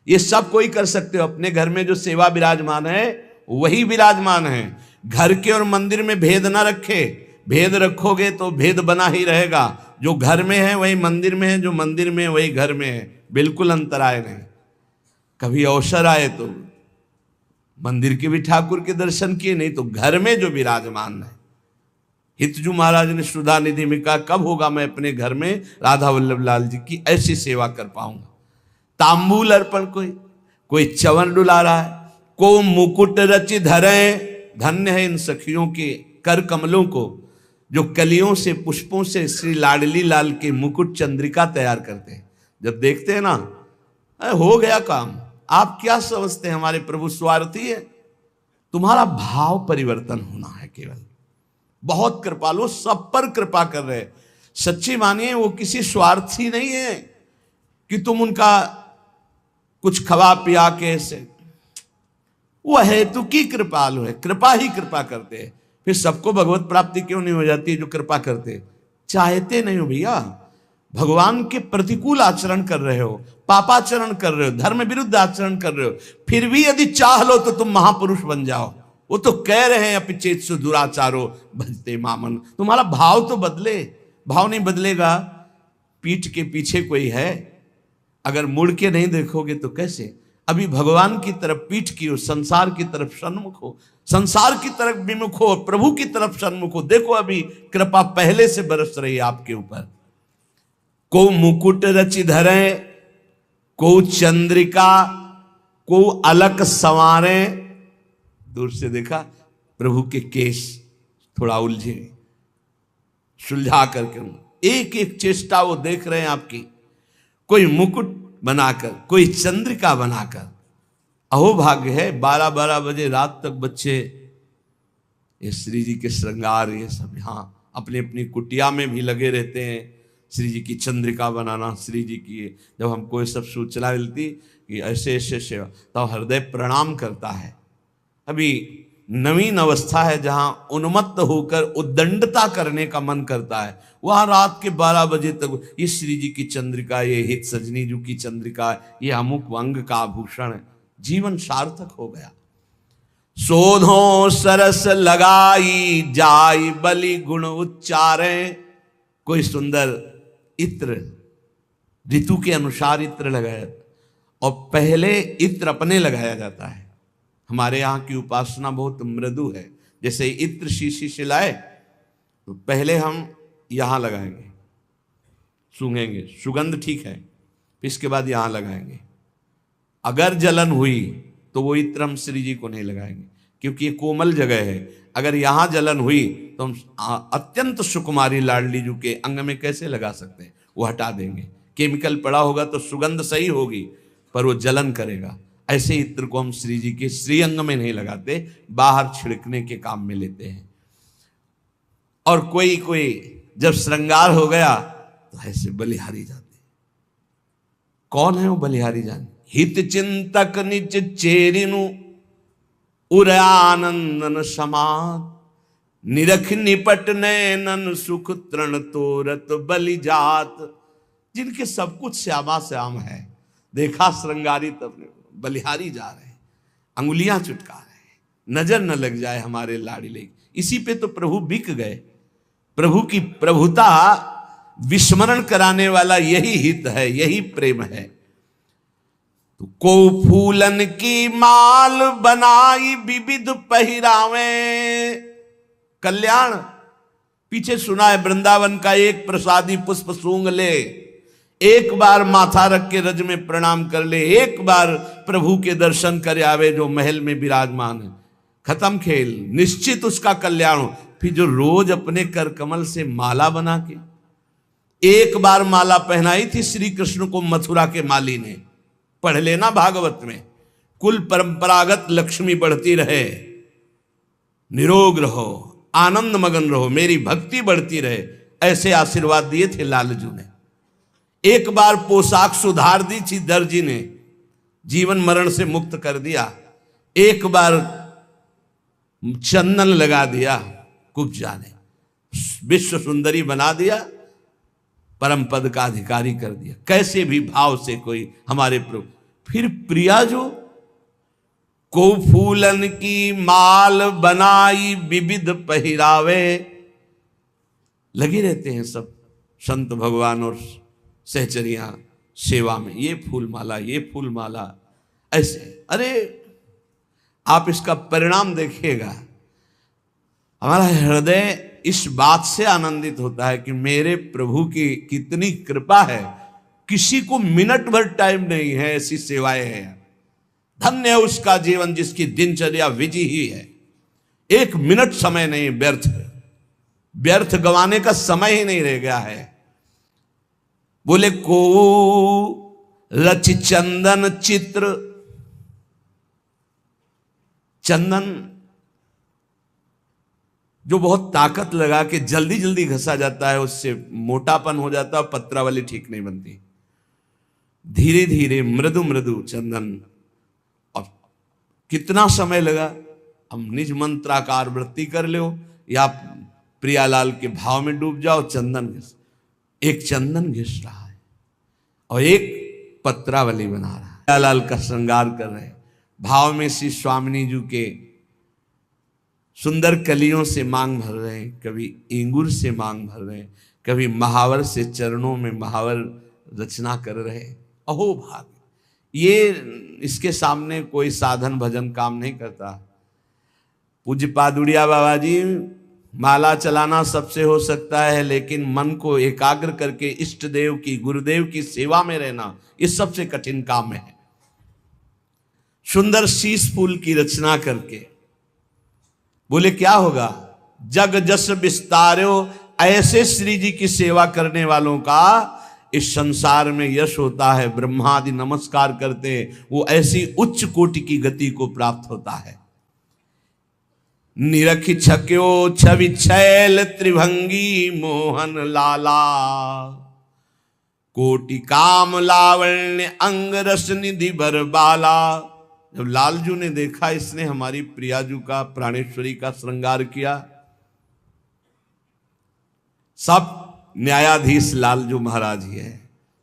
ये सब कोई कर सकते हो। अपने घर में जो सेवा विराजमान है वही विराजमान है। घर के और मंदिर में भेद ना रखे। भेद रखोगे तो भेद बना ही रहेगा। जो घर में है वही मंदिर में है, जो मंदिर में है वही घर में है। बिल्कुल अंतराय नहीं। कभी अवसर आए तो मंदिर के भी ठाकुर के दर्शन किए, नहीं तो घर में जो विराजमान है। हितजू महाराज ने सुधा निधि में कहा, कब होगा मैं अपने घर में राधा वल्लभ लाल जी की ऐसी सेवा कर पाऊंगा। तांबूल अर्पण, कोई चवन डुला रहा है, को मुकुट रचि धरे। धन्य है इन सखियों के कर कमलों को जो कलियों से पुष्पों से श्री लाडली लाल के मुकुट चंद्रिका तैयार करते हैं। जब देखते हैं ना, हो गया काम। आप क्या समझते हैं हमारे प्रभु स्वार्थी है? तुम्हारा भाव परिवर्तन होना है केवल। बहुत कृपालु, सब पर कृपा कर रहे। सच्ची मानिए वो किसी स्वार्थी नहीं है कि तुम उनका कुछ खवा पिया के ऐसे। वो हेतु की कृपालु है, कृपा ही कृपा करते हैं। फिर सबको भगवत प्राप्ति क्यों नहीं हो जाती? जो कृपा करते चाहते नहीं हो भैया। भगवान के प्रतिकूल आचरण कर रहे हो, पापाचरण कर रहे हो, धर्म विरुद्ध आचरण कर रहे हो, फिर भी यदि चाह लो तो तुम महापुरुष बन जाओ। वो तो कह रहे हैं अपिचेत सु दुराचारो भजते मामन। तुम्हारा भाव तो बदले। भाव नहीं बदलेगा, पीठ के पीछे कोई है, अगर मुड़ के नहीं देखोगे तो कैसे? अभी भगवान की तरफ पीठ की हो, संसार की तरफ सन्मुख हो, संसार की तरफ विमुख हो, प्रभु की तरफ सन्मुख हो। देखो अभी कृपा पहले से बरस रही है आपके ऊपर। को मुकुट रचि धरे, को चंद्रिका, को अलक संवारे। दूर से देखा प्रभु के केश थोड़ा उलझे, सुलझा करके एक एक चेष्टा वो देख रहे हैं आपकी। कोई मुकुट बनाकर, कोई चंद्रिका बनाकर। अहो भाग्य है 12-12 बजे रात तक बच्चे ये श्री जी के श्रृंगार ये सब यहाँ अपनी अपनी कुटिया में भी लगे रहते हैं। श्री जी की चंद्रिका बनाना, श्री जी की जब हमको ये सब सूचना मिलती कि ऐसे ऐसे सेवा, तो हृदय प्रणाम करता है। अभी नवीन अवस्था है जहां उन्मत्त होकर उद्दंडता करने का मन करता है, वहां रात के 12 बजे तक ये श्री जी की चंद्रिका, ये हित सजनी जी की चंद्रिका, ये अमुक अंग का आभूषण है। जीवन सार्थक हो गया। शोधो सरस लगाई जाई बलि गुण उच्चारे। कोई सुंदर इत्र, ऋतु के अनुसार इत्र लगाया, और पहले इत्र अपने लगाया जाता है। हमारे यहाँ की उपासना बहुत मृदु है। जैसे इत्र शीशी से लाए तो पहले हम यहाँ लगाएंगे, सूंघेंगे, सुगंध ठीक है, फिर इसके बाद यहाँ लगाएंगे। अगर जलन हुई तो वो इत्र हम श्री जी को नहीं लगाएंगे, क्योंकि ये कोमल जगह है। अगर यहाँ जलन हुई तो हम अत्यंत सुकुमारी लाडली जी के अंग में कैसे लगा सकते हैं? वो हटा देंगे। केमिकल पड़ा होगा तो सुगंध सही होगी, पर वो जलन करेगा। ऐसे इत्र को हम श्री जी के श्रीअंग में नहीं लगाते, बाहर छिड़कने के काम में लेते हैं। और कोई कोई जब श्रृंगार हो गया तो ऐसे बलिहारी जाते। कौन है वो बलिहारी जान? हित चिंतक निज चेरिनु उर आनंदन समात, निरख निपट नैनन सुख तृण तोरत बलि जात। जिनके सब कुछ श्यामा श्याम है, देखा श्रृंगारित अपने बलिहारी जा रहे हैं, अंगुलियां चुटका रहे हैं, नजर न लग जाए हमारे लाडले। इसी पे तो प्रभु बिक गए। प्रभु की प्रभुता विस्मरण कराने वाला यही हित है, यही प्रेम है। तो को फूलन की माल बनाई विविध पहिरावे। कल्याण पीछे सुना है, वृंदावन का एक प्रसादी पुष्प सूंघ ले, एक बार माथा रख के रज में प्रणाम कर ले, एक बार प्रभु के दर्शन करे आवे जो महल में विराजमान है, खत्म खेल, निश्चित उसका कल्याण हो। फिर जो रोज अपने कर कमल से माला बना के, एक बार माला पहनाई थी श्री कृष्ण को मथुरा के माली ने, पढ़ लेना भागवत में, कुल परंपरागत लक्ष्मी बढ़ती रहे, निरोग रहो, आनंद मगन रहो, मेरी भक्ति बढ़ती रहे, ऐसे आशीर्वाद दिए थे लालजू ने। एक बार पोशाक सुधार दी थी दर्जी ने, जीवन मरण से मुक्त कर दिया। एक बार चंदन लगा दिया, कुब्जा ने विश्व सुंदरी बना दिया, परम पद का अधिकारी कर दिया। कैसे भी भाव से कोई हमारे प्रभु, फिर प्रिया जो को फूलन की माल बनाई विविध पहिरावे, लगे रहते हैं सब संत भगवान और सहचरियां सेवा में, ये फूल माला, ये फूल माला, ऐसे। अरे आप इसका परिणाम देखिएगा, हमारा हृदय इस बात से आनंदित होता है कि मेरे प्रभु की कितनी कृपा है, किसी को मिनट भर टाइम नहीं है, ऐसी सेवाएं हैं। धन्य है उसका जीवन जिसकी दिनचर्या विधि ही है, एक मिनट समय नहीं व्यर्थ गंवाने का समय ही नहीं रह गया है। बोले को रच चंदन चित्र, चंदन जो बहुत ताकत लगा के जल्दी जल्दी घसा जाता है, उससे मोटापन हो जाता है, पत्रा वाली ठीक नहीं बनती। धीरे धीरे मृदु मृदु चंदन, और कितना समय लगा, हम निज मंत्राकार वृत्ति कर लो या प्रियालाल के भाव में डूब जाओ, चंदन घिस, एक चंदन घिस रहा है और एक पत्रावली बना रहा है, प्रियालाल का श्रृंगार कर रहे हैं। भाव में श्री स्वामिनी जी के सुंदर कलियों से मांग भर रहे हैं, कभी इंगूर से मांग भर रहे हैं, कभी महावर से चरणों में महावर रचना कर रहे हैं। अहो भाग, ये इसके सामने कोई साधन भजन काम नहीं करता। पूज्य पादुड़िया बाबा जी, माला चलाना सबसे हो सकता है, लेकिन मन को एकाग्र करके इष्ट देव की, गुरुदेव की सेवा में रहना, ये सबसे कठिन काम है। सुंदर शीश फूल की रचना करके बोले क्या होगा, जग जस विस्तारो, ऐसे श्री जी की सेवा करने वालों का इस संसार में यश होता है। ब्रह्मादि नमस्कार करते हैं, वो ऐसी उच्च कोटि की गति को प्राप्त होता है। निरखि छक्यो छवि छैल त्रिभंगी मोहन लाला, कोटि काम लावण्य अंग रस निधि बरबाला। जब लालजू ने देखा इसने हमारी प्रियाजू का, प्राणेश्वरी का श्रृंगार किया, सब न्यायाधीश लालजू महाराज ही है,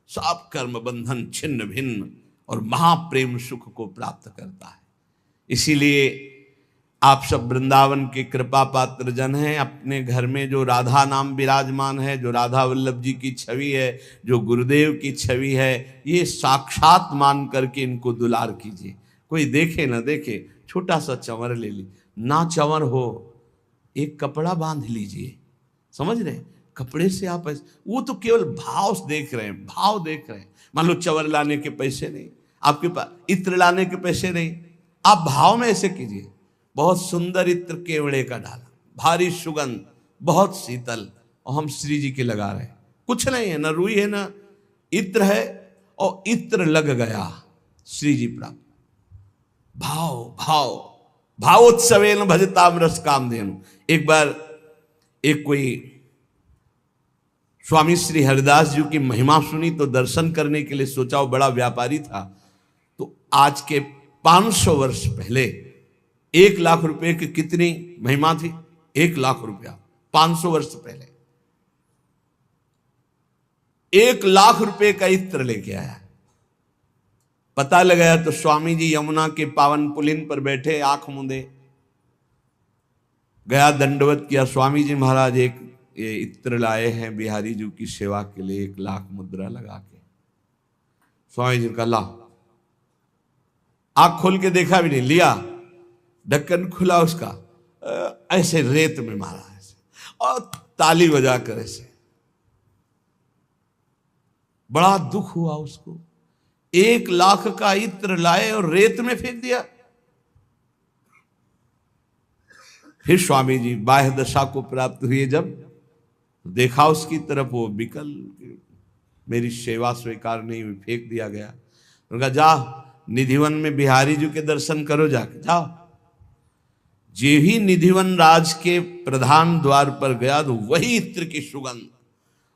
सब कर्म बंधन छिन्न भिन्न और महाप्रेम सुख को प्राप्त करता है। इसीलिए आप सब वृंदावन के कृपा पात्र जन हैं। अपने घर में जो राधा नाम विराजमान है, जो राधा वल्लभ जी की छवि है, जो गुरुदेव की छवि है, ये साक्षात मान करके इनको दुलार कीजिए। कोई देखे ना देखे, छोटा सा चंवर ले ली, ना चंवर हो एक कपड़ा बांध लीजिए, समझ रहे, कपड़े से आप वो तो केवल भाव देख रहे हैं, भाव देख रहे हैं। मान लो चंवर लाने के पैसे नहीं आपके पास, इत्र लाने के पैसे नहीं, आप भाव में ऐसे कीजिए। बहुत सुंदर इत्र केवड़े का डाला, भारी सुगंध, बहुत शीतल, और हम श्री जी के लगा रहे हैं। कुछ नहीं है, ना रुई है ना इत्र है, और इत्र लग गया, श्री जी प्राप्त। भाव भाव भावोत्सवेन भजताम रस कामधेनु। एक बार एक कोई स्वामी श्री हरिदास जी की महिमा सुनी तो दर्शन करने के लिए सोचा, वो बड़ा व्यापारी था। तो आज के 500 वर्ष पहले 1 लाख रुपए की कितनी महिमा थी, 1 लाख रुपया 500 वर्ष पहले 1 लाख रुपए का इत्र लेके आया। पता लगाया तो स्वामी जी यमुना के पावन पुलिन पर बैठे, आंख मूंदे, गया दंडवत किया। स्वामी जी महाराज एक ये इत्र लाए हैं बिहारी जी की सेवा के लिए, 1 लाख मुद्रा लगा के। स्वामी जी का ला, आंख खोल के देखा भी नहीं, लिया, ढक्कन खुला उसका, ऐसे रेत में मारा ऐसे, और ताली बजा कर ऐसे। बड़ा दुख हुआ उसको, 1 लाख का इत्र लाए और रेत में फेंक दिया। फिर स्वामी जी बाह्य दशा को प्राप्त हुए, जब देखा उसकी तरफ, वो विकल, मेरी सेवा स्वीकार नहीं हुई, फेंक दिया गया। उनका जा निधिवन में बिहारी जी के दर्शन करो, जाके जाओ। जे ही निधिवन राज के प्रधान द्वार पर गया तो वही इत्र की सुगंध,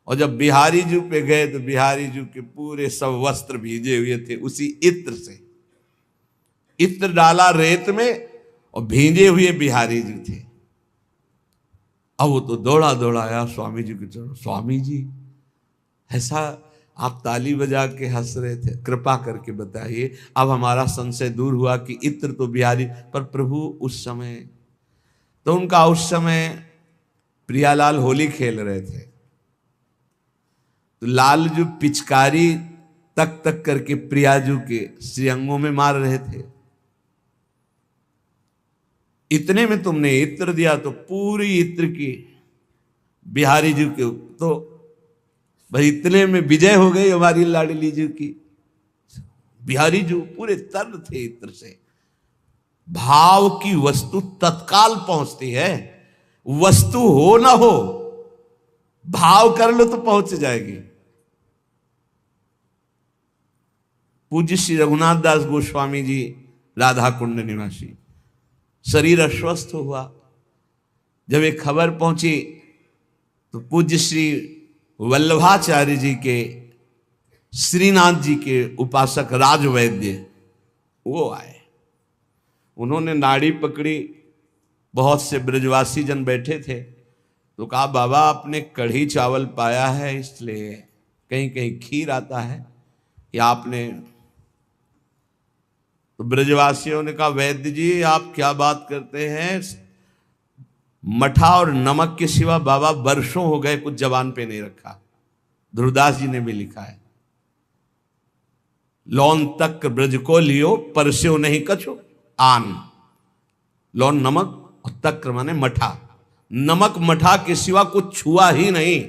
और जब बिहारी जी पे गए तो बिहारी जी के पूरे सब वस्त्र भीजे हुए थे उसी इत्र से। इत्र डाला रेत में और भींजे हुए बिहारी जी थे। अब वो तो दौड़ा दौड़ा आया स्वामी जी के चरणों, स्वामी जी ऐसा आप ताली बजा के हंस रहे थे, कृपा करके बताइए। अब हमारा संशय दूर हुआ कि इत्र तो बिहारी, पर प्रभु उस समय, तो उनका उस समय प्रियालाल होली खेल रहे थे, तो लाल जो पिचकारी तक तक करके प्रियाजू के श्रीअंगों में मार रहे थे। इतने में तुमने इत्र दिया तो पूरी इत्र की बिहारी जी के, तो भाई इतने में विजय हो गई हमारी लाडली जी की। बिहारी जी पूरे तर्ण थे इत्र से। भाव की वस्तु तत्काल पहुंचती है, वस्तु हो ना हो, भाव कर लो तो पहुंच जाएगी। पूज्य श्री रघुनाथ दास गोस्वामी जी राधा कुंड निवासी, शरीर अस्वस्थ हुआ। जब एक खबर पहुंची तो पूज्य श्री वल्लभाचार्य जी के, श्रीनाथ जी के उपासक राजवैद्य वो आए। उन्होंने नाड़ी पकड़ी, बहुत से ब्रजवासी जन बैठे थे, तो कहा बाबा आपने कढ़ी चावल पाया है, इसलिए कहीं कहीं खीर आता है कि आपने, तो ब्रजवासियों ने कहा वैद्य जी आप क्या बात करते हैं, मठा और नमक के सिवा बाबा वर्षों हो गए कुछ जबान पे नहीं रखा। ध्रुवदास जी ने भी लिखा है, लौन तक ब्रज को लियो परस्यो नहीं कछो आन। लौन नमक और तक्र माने मठा, नमक मठा के सिवा कुछ छुआ ही नहीं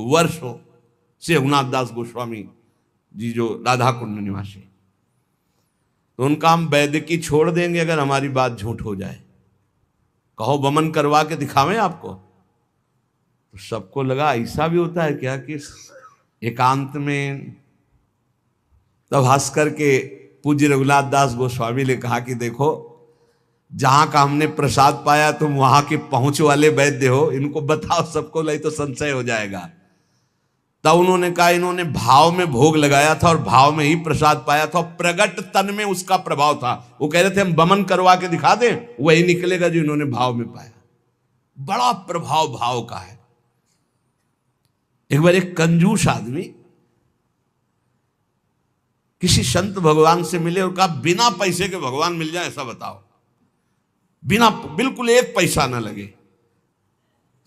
वर्षों से। रघुनाथ दास गोस्वामी जी जो राधा कुंड निवासी, तो उनका हम वैद्य की छोड़ देंगे अगर हमारी बात झूठ हो जाए, कहो वमन करवा के दिखावें आपको। तो सबको लगा ऐसा भी होता है क्या कि एकांत में। तब हंस करके पूज्य रघुनाथ दास गोस्वामी ने कहा कि देखो जहां का हमने प्रसाद पाया तुम वहां के पहुंच वाले वैद्य हो, इनको बताओ सबको, नहीं तो संशय हो जाएगा। तब उन्होंने कहा इन्होंने भाव में भोग लगाया था और भाव में ही प्रसाद पाया था, प्रगट तन में उसका प्रभाव था। वो कह रहे थे हम वमन करवा के दिखा दें, वही निकलेगा जो इन्होंने भाव में पाया। बड़ा प्रभाव भाव का है। एक बार एक कंजूस आदमी किसी संत भगवान से मिले और कहा बिना पैसे के भगवान मिल जाए ऐसा बताओ, बिना, बिल्कुल एक पैसा ना लगे।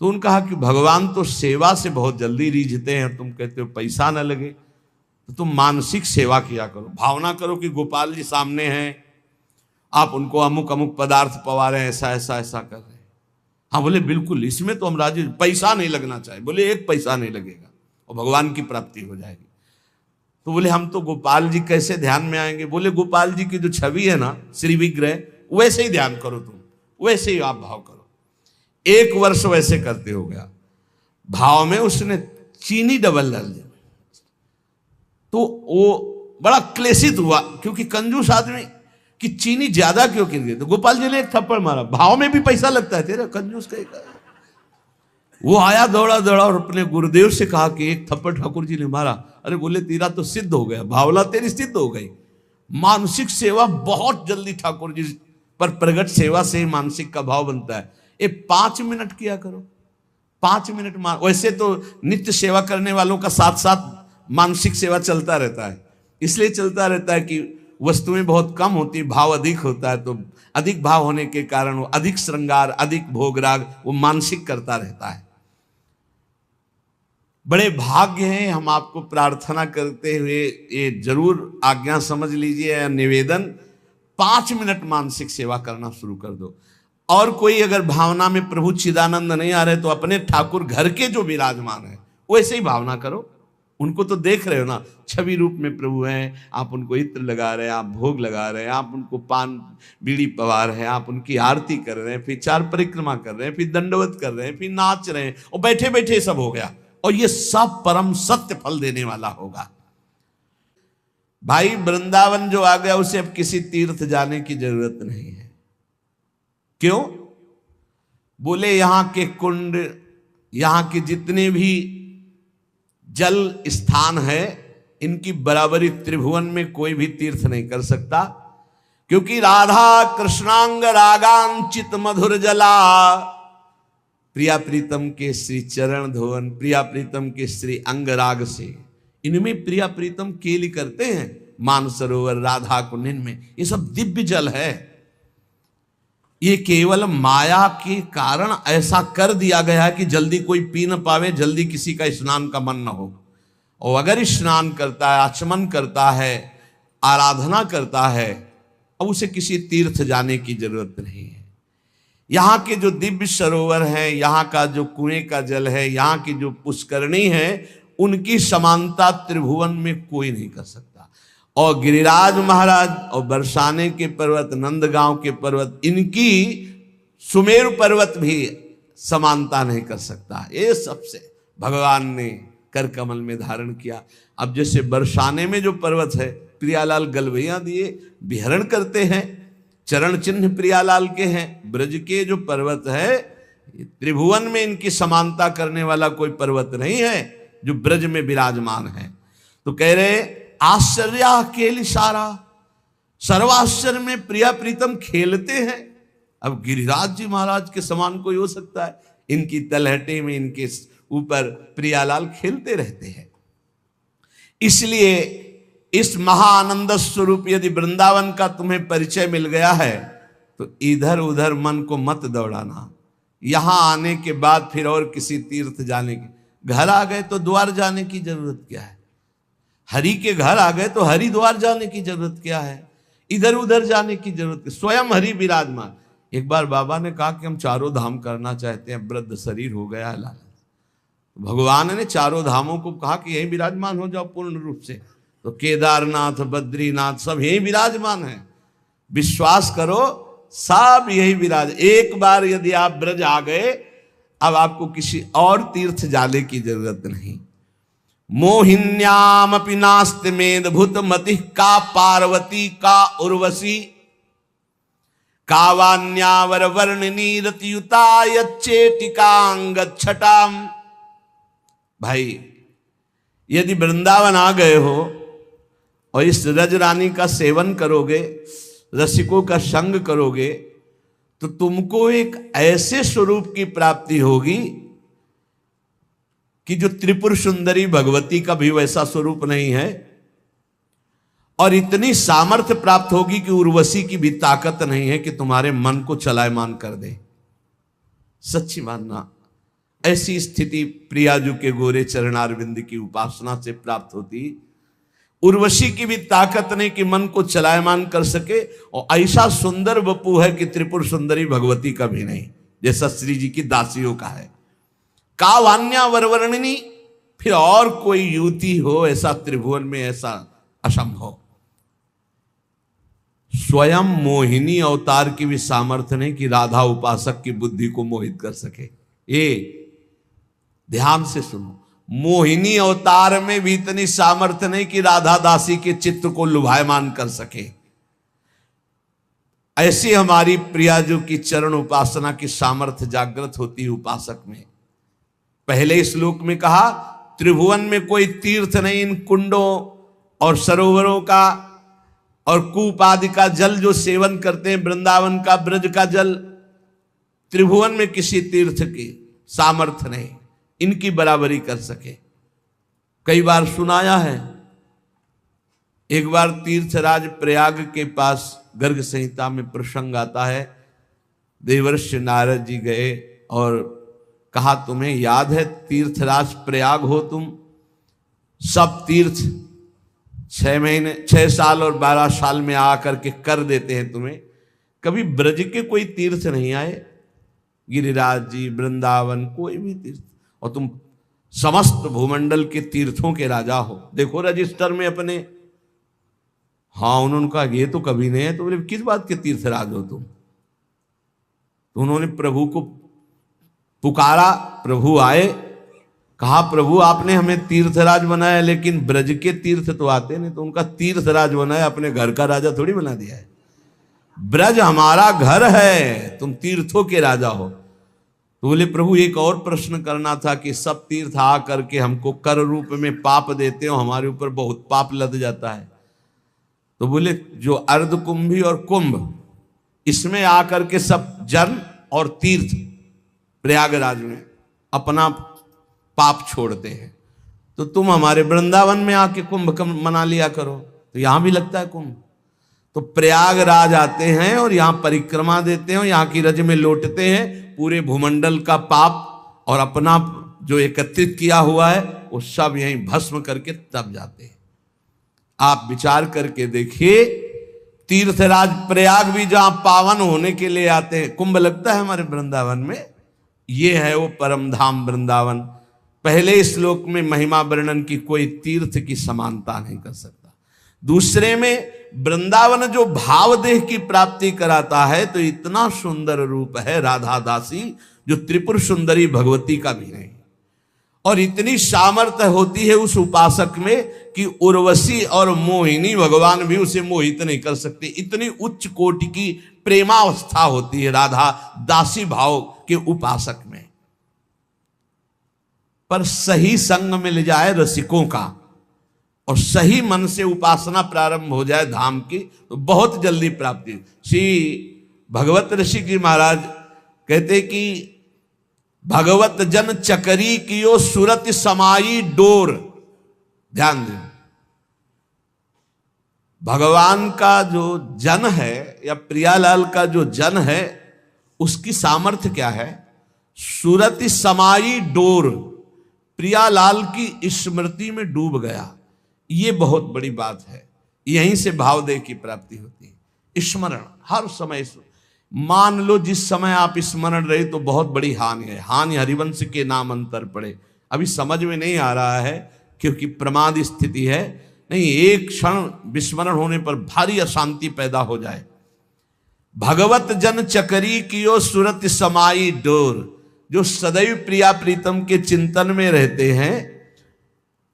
तो उन्होंने कहा कि भगवान तो सेवा से बहुत जल्दी रीझते हैं, तुम कहते हो पैसा ना लगे, तो तुम मानसिक सेवा किया करो, भावना करो कि गोपाल जी सामने हैं, आप उनको अमुक अमुक पदार्थ पवा रहे हैं, ऐसा ऐसा ऐसा कर रहे हैं। हाँ बोले बिल्कुल, इसमें तो हम राजी, पैसा नहीं लगना चाहिए। बोले एक पैसा नहीं लगेगा और भगवान की प्राप्ति हो जाएगी। तो बोले हम तो गोपाल जी कैसे ध्यान में आएंगे। बोले गोपाल जी की जो छवि है ना श्री विग्रह, वैसे ही ध्यान करो, तुम वैसे ही आप भाव करो। 1 वर्ष वैसे करते हो गया, भाव में उसने चीनी डबल डाल दिया, तो वो बड़ा क्लेशित हुआ, क्योंकि कंजूस आदमी कि चीनी ज्यादा क्यों गिर गई। तो गोपाल जी ने एक थप्पड़ मारा, भाव में भी पैसा लगता है तेरा कंजूस का। वो आया दौड़ा दौड़ा और अपने गुरुदेव से कहा कि एक थप्पड़ ठाकुर जी ने मारा। अरे बोले तेरा तो सिद्ध हो गया, भावना तेरी सिद्ध हो गई। मानसिक सेवा बहुत जल्दी ठाकुर जी पर प्रगट सेवा से ही मानसिक का भाव बनता है। ये 5 मिनट किया करो, 5 मिनट। वैसे तो नित्य सेवा करने वालों का साथ साथ मानसिक सेवा चलता रहता है, इसलिए चलता रहता है कि वस्तुएं बहुत कम होती, भाव अधिक होता है, तो अधिक भाव होने के कारण वो अधिक श्रृंगार, अधिक भोगराग वो मानसिक करता रहता है। बड़े भाग्य हैं, हम आपको प्रार्थना करते हुए ये जरूर आज्ञा समझ लीजिए या निवेदन, 5 मिनट मानसिक सेवा करना शुरू कर दो। और कोई अगर भावना में प्रभु चिदानंद नहीं आ रहे तो अपने ठाकुर घर के जो विराजमान है वैसे ही भावना करो। उनको तो देख रहे हो ना, छवि रूप में प्रभु हैं, आप उनको इत्र लगा रहे हैं, आप भोग लगा रहे हैं, आप उनको पान बीड़ी पवा रहे हैं, आप उनकी आरती कर रहे हैं, फिर 4 परिक्रमा कर रहे हैं, फिर दंडवत कर रहे हैं, फिर नाच रहे हैं, और बैठे बैठे सब हो गया। और ये सब परम सत्य फल देने वाला होगा। भाई वृंदावन जो आ गया उसे अब किसी तीर्थ जाने की जरूरत नहीं है। क्यों? बोले यहां के कुंड, यहां के जितने भी जल स्थान है, इनकी बराबरी त्रिभुवन में कोई भी तीर्थ नहीं कर सकता। क्योंकि राधा कृष्णांग रागांचित मधुर जला, प्रिया प्रीतम के श्री चरण धोवन, प्रिया प्रीतम के श्री अंग राग से इनमें प्रिया प्रीतम केली करते हैं, मानसरोवर राधा कुंड में, ये सब दिव्य जल है। ये केवल माया के कारण ऐसा कर दिया गया है कि जल्दी कोई पी न पावे, जल्दी किसी का स्नान का मन न हो। और अगर स्नान करता है, आचमन करता है, आराधना करता है, अब उसे किसी तीर्थ जाने की जरूरत नहीं है। यहाँ के जो दिव्य सरोवर हैं, यहाँ का जो कुएं का जल है, यहाँ की जो पुष्करणी है, उनकी समानता त्रिभुवन में कोई नहीं कर सकता। और गिरिराज महाराज और बरसाने के पर्वत, नंदगांव के पर्वत, इनकी सुमेरु पर्वत भी समानता नहीं कर सकता। ये सबसे भगवान ने कर कमल में धारण किया। अब जैसे बरसाने में जो पर्वत है, प्रियालाल गलवैया दिए विहरण करते हैं, चरण चिन्ह प्रियालाल के हैं। ब्रज के जो पर्वत है, त्रिभुवन में इनकी समानता करने वाला कोई पर्वत नहीं है जो ब्रज में विराजमान है। तो कह रहे आश्चर्य खेल सारा, सर्वाश्चर्य में प्रिया प्रीतम खेलते हैं। अब गिरिराज जी महाराज के समान कोई हो सकता है? इनकी तलहटे में, इनके ऊपर प्रियालाल खेलते रहते हैं। इसलिए इस महाआनंद स्वरूप यदि वृंदावन का तुम्हें परिचय मिल गया है तो इधर उधर मन को मत दौड़ाना। यहां आने के बाद फिर और किसी तीर्थ जाने की, घर आ गए तो द्वार जाने की जरूरत क्या है? हरि के घर आ गए तो हरिद्वार जाने की जरूरत क्या है? इधर उधर जाने की जरूरत है, स्वयं हरि विराजमान। एक बार बाबा ने कहा कि हम चारों धाम करना चाहते हैं, वृद्ध शरीर हो गया है लालच। भगवान ने चारों धामों को कहा कि यही विराजमान हो जाओ पूर्ण रूप से। तो केदारनाथ, बद्रीनाथ सब यही विराजमान है, विश्वास करो, सब यही विराज। एक बार यदि आप ब्रज आ गए, अब आपको किसी और तीर्थ जाने की जरूरत नहीं। मोहिन्यामपि नास्ति मेदभूत मति का पार्वती का उर्वशी कावान्यावर वर्णनी रतियुता यच्चेटिकांग छटाम। भाई यदि वृंदावन आ गए हो और इस रज रानी का सेवन करोगे, रसिकों का संग करोगे, तो तुमको एक ऐसे स्वरूप की प्राप्ति होगी कि जो त्रिपुर सुंदरी भगवती का भी वैसा स्वरूप नहीं है। और इतनी सामर्थ्य प्राप्त होगी कि उर्वशी की भी ताकत नहीं है कि तुम्हारे मन को चलायमान कर दे। सच्ची मानना, ऐसी स्थिति प्रियाजू के गोरे चरणारविंद की उपासना से प्राप्त होती। उर्वशी की भी ताकत नहीं कि मन को चलायमान कर सके, और ऐसा सुंदर वपु है कि त्रिपुर सुंदरी भगवती का भी नहीं, जैसा श्री जी की दासियों का है। कावान्या वरवर्णिनी, फिर और कोई युवती हो ऐसा त्रिभुवन में, ऐसा असंभव। स्वयं मोहिनी अवतार की भी सामर्थ्य नहीं कि राधा उपासक की बुद्धि को मोहित कर सके। ये ध्यान से सुनो, मोहिनी अवतार में भी इतनी सामर्थ्य नहीं कि राधा दासी के चित्त को लुभायमान कर सके। ऐसी हमारी प्रियाजू की चरण उपासना की सामर्थ्य जागृत होती है उपासक में। पहले श्लोक में कहा त्रिभुवन में कोई तीर्थ नहीं, इन कुंडों और सरोवरों का और कूप आदि का जल जो सेवन करते हैं, वृंदावन का ब्रज का जल, त्रिभुवन में किसी तीर्थ की सामर्थ्य नहीं इनकी बराबरी कर सके। कई बार सुनाया है। एक बार तीर्थराज प्रयाग के पास गर्ग संहिता में प्रसंग आता है, देवर्षि नारद जी गए और कहा तुम्हें याद है तीर्थराज प्रयाग हो तुम, सब तीर्थ 6 साल और 12 साल में आकर के कर देते हैं तुम्हें, कभी ब्रज के कोई तीर्थ नहीं आए, गिरिराज जी, वृंदावन, कोई भी तीर्थ, और तुम समस्त भूमंडल के तीर्थों के राजा हो, देखो रजिस्टर में अपने। हाँ, उन्होंने कहा ये तो कभी नहीं है। तो बोले किस बात के तीर्थराज हो तुम? तो उन्होंने प्रभु को पुकारा, प्रभु आए, कहा प्रभु आपने हमें तीर्थराज बनाया, लेकिन ब्रज के तीर्थ तो आते नहीं। तो उनका तीर्थराज बनाया, अपने घर का राजा थोड़ी बना दिया है। ब्रज हमारा घर है, तुम तीर्थों के राजा हो। तो बोले प्रभु एक और प्रश्न करना था कि सब तीर्थ आ करके हमको कर रूप में पाप देते हो, हमारे ऊपर बहुत पाप लद जाता है। तो बोले जो अर्ध कुंभी और कुंभ, इसमें आकर के सब जन और तीर्थ प्रयागराज में अपना पाप छोड़ते हैं। तो तुम हमारे वृंदावन में आके कुंभ मना लिया करो। तो यहां भी लगता है कुंभ। तो प्रयागराज आते हैं और यहां परिक्रमा देते हैं, यहां की रज में लौटते हैं, पूरे भूमंडल का पाप और अपना जो एकत्रित किया हुआ है वो सब यहीं भस्म करके तब जाते हैं। आप विचार करके देखिए, तीर्थराज प्रयाग भी जहां पावन होने के लिए आते हैं, कुंभ लगता है हमारे वृंदावन में। ये है वो परम धाम वृंदावन। पहले श्लोक में महिमा वर्णन की कोई तीर्थ की समानता नहीं कर सकता। दूसरे में वृंदावन जो भाव देह की प्राप्ति कराता है, तो इतना सुंदर रूप है राधा दासी जो त्रिपुर सुंदरी भगवती का भी नहीं। और इतनी सामर्थ्य होती है उस उपासक में कि उर्वशी और मोहिनी भगवान भी उसे मोहित नहीं कर सकते। इतनी उच्च कोटि की प्रेमावस्था होती है राधा दासी भाव के उपासक में। पर सही संग मिल जाए रसिकों का और सही मन से उपासना प्रारंभ हो जाए धाम की, तो बहुत जल्दी प्राप्ति। श्री भगवत ऋषि जी महाराज कहते कि भगवत जन चकरी कियो सुरत समाई डोर। ध्यान दें, भगवान का जो जन है या प्रियालाल का जो जन है, उसकी सामर्थ्य क्या है? सुरत समाई डोर, प्रियालाल की स्मृति में डूब गया। ये बहुत बड़ी बात है। यहीं से भावदेह की प्राप्ति होती है। स्मरण हर समय। मान लो जिस समय आप स्मरण रहे तो बहुत बड़ी हानि है। हानि हरिवंश के नाम अंतर पड़े। अभी समझ में नहीं आ रहा है क्योंकि प्रमाद स्थिति है। नहीं, एक क्षण विस्मरण होने पर भारी अशांति पैदा हो जाए। भगवत जन चकरी कियो सुरत समाई डोर, जो सदैव प्रिया प्रीतम के चिंतन में रहते हैं,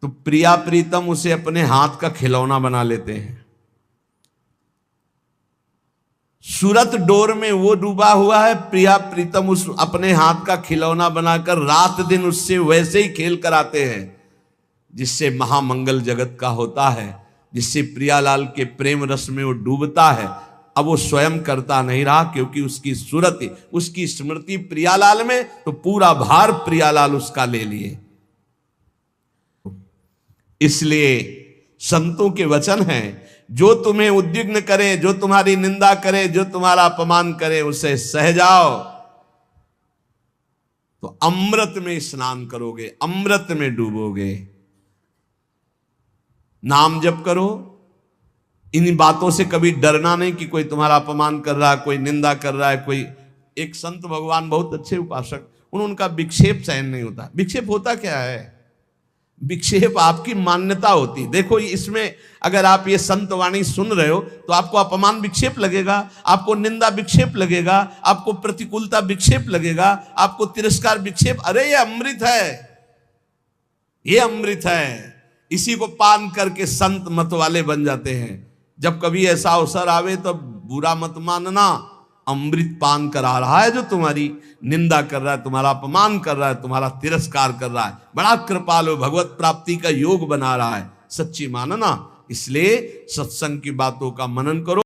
तो प्रिया प्रीतम उसे अपने हाथ का खिलौना बना लेते हैं। सूरत डोर में वो डूबा हुआ है, प्रिया प्रीतम उस अपने हाथ का खिलौना बनाकर रात दिन उससे वैसे ही खेल कराते हैं जिससे महामंगल जगत का होता है, जिससे प्रियालाल के प्रेम रस में वो डूबता है। अब वो स्वयं करता नहीं रहा क्योंकि उसकी सूरत, उसकी स्मृति प्रियालाल में, तो पूरा भार प्रियालाल उसका ले लिए। इसलिए संतों के वचन हैं, जो तुम्हें उद्विग्न करे, जो तुम्हारी निंदा करे, जो तुम्हारा अपमान करे, उसे सह जाओ तो अमृत में स्नान करोगे, अमृत में डूबोगे। नाम जप करो, इन बातों से कभी डरना नहीं कि कोई तुम्हारा अपमान कर रहा है, कोई निंदा कर रहा है। कोई एक संत भगवान बहुत अच्छे उपासक, उनका विक्षेप सहन नहीं होता। विक्षेप होता क्या है? विक्षेप आपकी मान्यता होती। देखो इसमें अगर आप ये संत वाणी सुन रहे हो तो आपको अपमान विक्षेप लगेगा, आपको निंदा विक्षेप लगेगा, आपको प्रतिकूलता विक्षेप लगेगा, आपको तिरस्कार विक्षेप। अरे ये अमृत है, ये अमृत है। इसी को पान करके संत मत वाले बन जाते हैं। जब कभी ऐसा अवसर आवे तो बुरा मत मानना, अमृत पान करा रहा है जो तुम्हारी निंदा कर रहा है, तुम्हारा अपमान कर रहा है, तुम्हारा तिरस्कार कर रहा है। बड़ा कृपालु, भगवत प्राप्ति का योग बना रहा है। सच्ची मानना। इसलिए सत्संग की बातों का मनन करो।